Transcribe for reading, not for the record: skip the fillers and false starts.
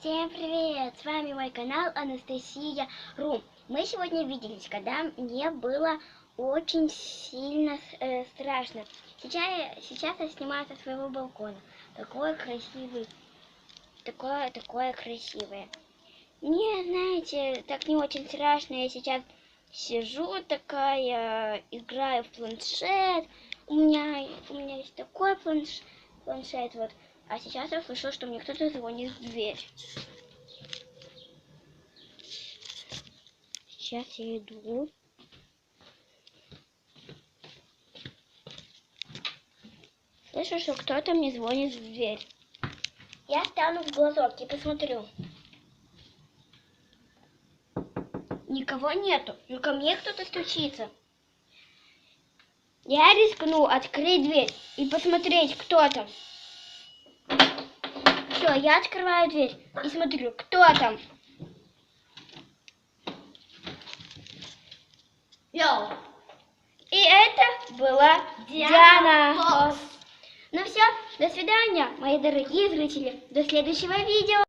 Всем привет! С вами мой канал Анастасия Ру. Мы сегодня виделись, когда мне было очень сильно страшно. Сейчас я снимаю со своего балкона. Такое красивое. Мне, знаете, так не очень страшно. Я сейчас сижу такая, играю в планшет. У меня есть такой планшет вот. А сейчас я слышу, что мне кто-то звонит в дверь. Сейчас я иду. Слышу, что кто-то мне звонит в дверь. Я стану в глазок и посмотрю. Никого нету, но ко мне кто-то стучится. Я рискну открыть дверь и посмотреть, кто там. Все, я открываю дверь и смотрю, кто там. Йоу! И это была Диана. Ну все, до свидания, мои дорогие зрители. До следующего видео.